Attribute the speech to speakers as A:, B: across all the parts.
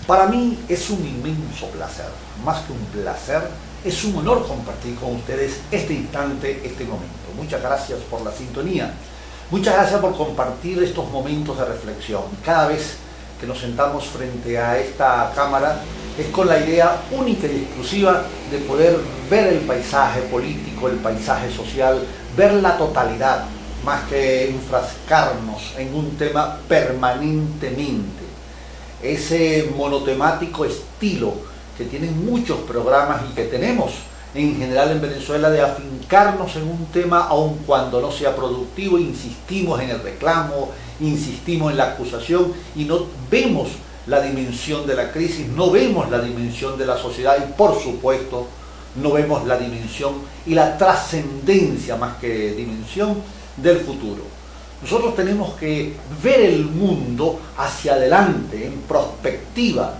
A: Para mí es un inmenso placer, más que un placer, es un honor compartir con ustedes este instante, este momento. Muchas gracias por la sintonía, muchas gracias por compartir estos momentos de reflexión. Cada vez que nos sentamos frente a esta cámara es con la idea única y exclusiva de poder ver el paisaje político, el paisaje social, ver la totalidad, más que enfrascarnos en un tema permanentemente. Ese monotemático estilo que tienen muchos programas y que tenemos en general en Venezuela de afincarnos en un tema aun cuando no sea productivo, insistimos en el reclamo, insistimos en la acusación y no vemos la dimensión de la crisis, no vemos la dimensión de la sociedad y por supuesto no vemos la dimensión y la trascendencia más que dimensión del futuro. Nosotros tenemos que ver el mundo hacia adelante, en perspectiva.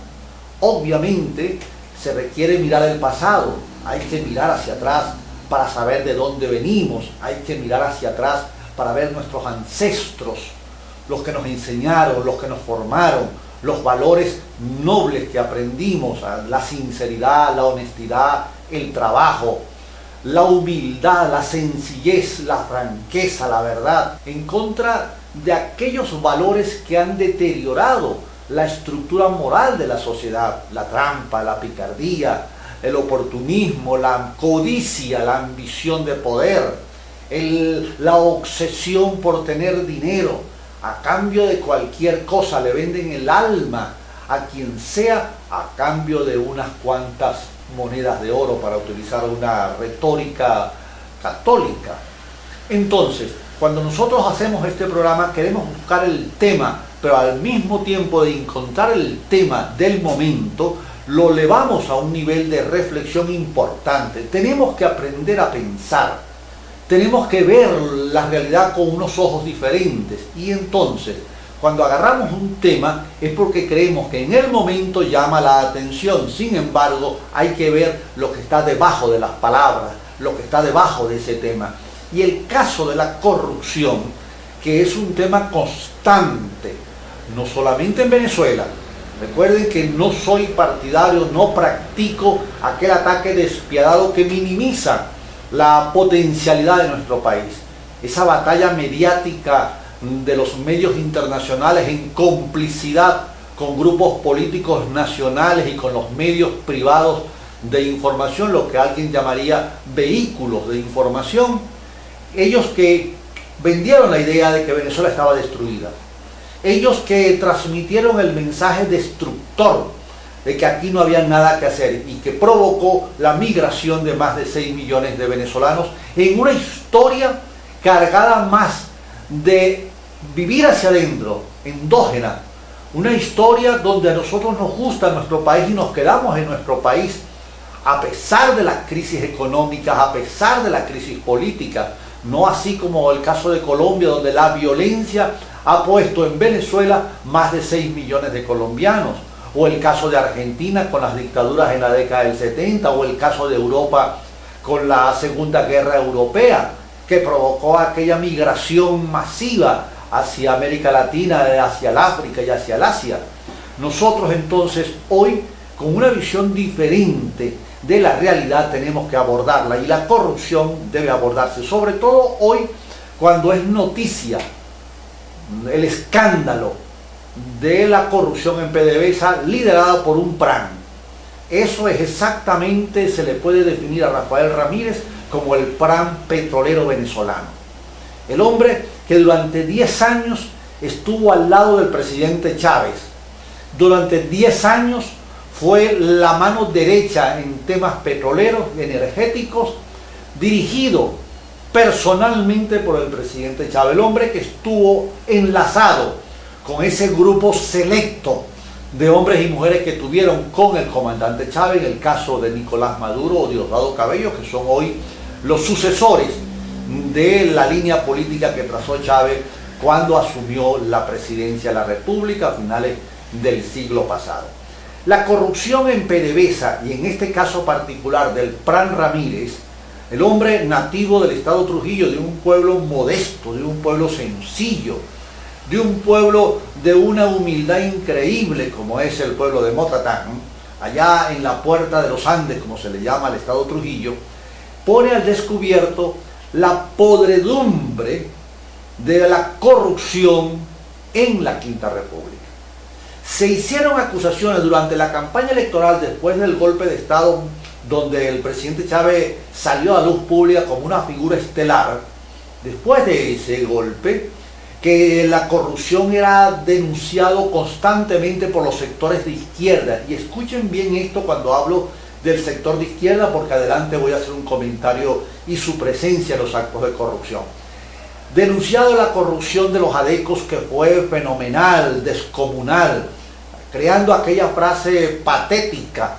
A: Obviamente se requiere mirar el pasado, hay que mirar hacia atrás para saber de dónde venimos, hay que mirar hacia atrás para ver nuestros ancestros, los que nos enseñaron, los que nos formaron, los valores nobles que aprendimos, la sinceridad, la honestidad, el trabajo, la humildad, la sencillez, la franqueza, la verdad, en contra de aquellos valores que han deteriorado la estructura moral de la sociedad, la trampa, la picardía, el oportunismo, la codicia, la ambición de poder, la obsesión por tener dinero. A cambio de cualquier cosa le venden el alma a quien sea a cambio de unas cuantas monedas de oro, para utilizar una retórica católica. Entonces, cuando nosotros hacemos este programa queremos buscar el tema, pero al mismo tiempo de encontrar el tema del momento, lo elevamos a un nivel de reflexión importante. Tenemos que aprender a pensar, tenemos que ver la realidad con unos ojos diferentes y entonces cuando agarramos un tema es porque creemos que en el momento llama la atención. Sin embargo, hay que ver lo que está debajo de las palabras, lo que está debajo de ese tema. Y el caso de la corrupción, que es un tema constante, no solamente en Venezuela. Recuerden que no soy partidario, no practico aquel ataque despiadado que minimiza la potencialidad de nuestro país. Esa batalla mediática de los medios internacionales en complicidad con grupos políticos nacionales y con los medios privados de información, lo que alguien llamaría vehículos de información, ellos que vendieron la idea de que Venezuela estaba destruida, ellos que transmitieron el mensaje destructor de que aquí no había nada que hacer y que provocó la migración de más de 6 millones de venezolanos en una historia cargada más de vivir hacia adentro, endógena, una historia donde a nosotros nos gusta nuestro país y nos quedamos en nuestro país a pesar de las crisis económicas, a pesar de la crisis política, no así como el caso de Colombia, donde la violencia ha puesto en Venezuela más de 6 millones de colombianos, o el caso de Argentina con las dictaduras en la década del 70, o el caso de Europa con la Segunda Guerra Europea, que provocó aquella migración masiva hacia América Latina, hacia el África y hacia el Asia. Nosotros entonces hoy, con una visión diferente de la realidad, tenemos que abordarla, y la corrupción debe abordarse, sobre todo hoy cuando es noticia el escándalo de la corrupción en PDVSA liderada por un PRAN. Eso es exactamente, se le puede definir a Rafael Ramírez como el PRAN petrolero venezolano. El hombre que durante 10 años estuvo al lado del presidente Chávez, durante 10 años fue la mano derecha en temas petroleros, energéticos, dirigido personalmente por el presidente Chávez, el hombre que estuvo enlazado con ese grupo selecto de hombres y mujeres que tuvieron con el comandante Chávez, en el caso de Nicolás Maduro o Diosdado Cabello, que son hoy los sucesores de la línea política que trazó Chávez cuando asumió la presidencia de la República a finales del siglo pasado. La corrupción en PDVSA, y en este caso particular del PRAN Ramírez, el hombre nativo del estado Trujillo, de un pueblo modesto, de un pueblo sencillo, de un pueblo de una humildad increíble como es el pueblo de Motatán, allá en la puerta de los Andes, como se le llama al estado Trujillo, pone al descubierto la podredumbre de la corrupción en la Quinta República. Se hicieron acusaciones durante la campaña electoral después del golpe de Estado, donde el presidente Chávez salió a luz pública como una figura estelar. Después de ese golpe, que la corrupción era denunciado constantemente por los sectores de izquierda. Y escuchen bien esto cuando hablo del sector de izquierda, porque adelante voy a hacer un comentario y su presencia en los actos de corrupción. Denunciado la corrupción de los adecos, que fue fenomenal, descomunal, creando aquella frase patética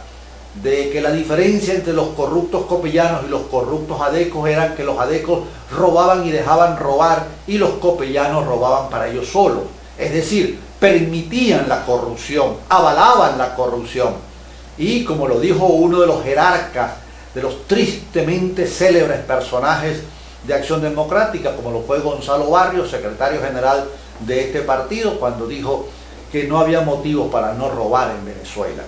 A: de que la diferencia entre los corruptos copellanos y los corruptos adecos era que los adecos robaban y dejaban robar y los copellanos robaban para ellos solos. Es decir, permitían la corrupción, avalaban la corrupción. Y como lo dijo uno de los jerarcas, de los tristemente célebres personajes de Acción Democrática, como lo fue Gonzalo Barrios, secretario general de este partido, cuando dijo que no había motivos para no robar en Venezuela.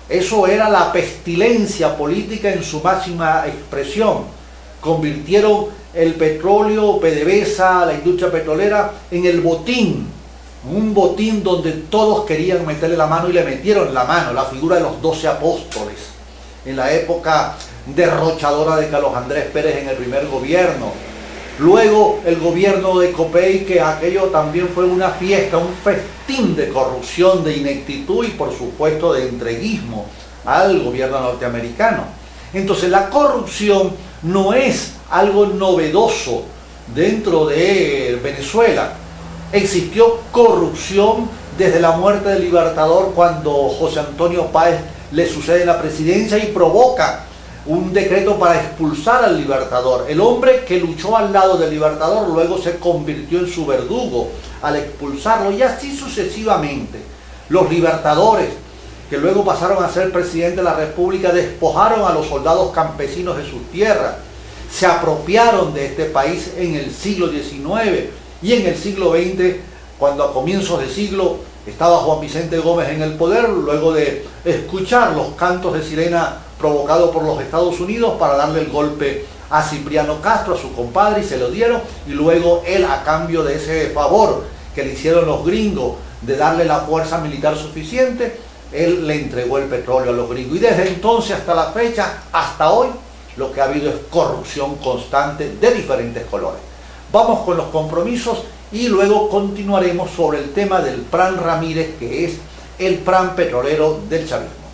A: Eso era la pestilencia política en su máxima expresión. Convirtieron el petróleo, PDVSA, la industria petrolera, en el botín. Un botín donde todos querían meterle la mano y le metieron la mano, la figura de los 12 apóstoles. En la época derrochadora de Carlos Andrés Pérez en el primer gobierno. Luego el gobierno de Copey, que aquello también fue una fiesta, un festín de corrupción, de ineptitud y por supuesto de entreguismo al gobierno norteamericano. Entonces la corrupción no es algo novedoso dentro de Venezuela. Existió corrupción desde la muerte del Libertador, cuando José Antonio Páez le sucede en la presidencia y provoca un decreto para expulsar al Libertador. El hombre que luchó al lado del Libertador luego se convirtió en su verdugo al expulsarlo, y así sucesivamente. Los libertadores, que luego pasaron a ser presidente de la República, despojaron a los soldados campesinos de sus tierras, se apropiaron de este país en el siglo XIX y en el siglo XX, cuando a comienzos de siglo estaba Juan Vicente Gómez en el poder, luego de escuchar los cantos de sirena provocado por los Estados Unidos para darle el golpe a Cipriano Castro, a su compadre, y se lo dieron, y luego él, a cambio de ese favor que le hicieron los gringos de darle la fuerza militar suficiente, él le entregó el petróleo a los gringos. Y desde entonces hasta la fecha, hasta hoy, lo que ha habido es corrupción constante de diferentes colores. Vamos con los compromisos y luego continuaremos sobre el tema del Plan Ramírez, que es el plan petrolero del chavismo.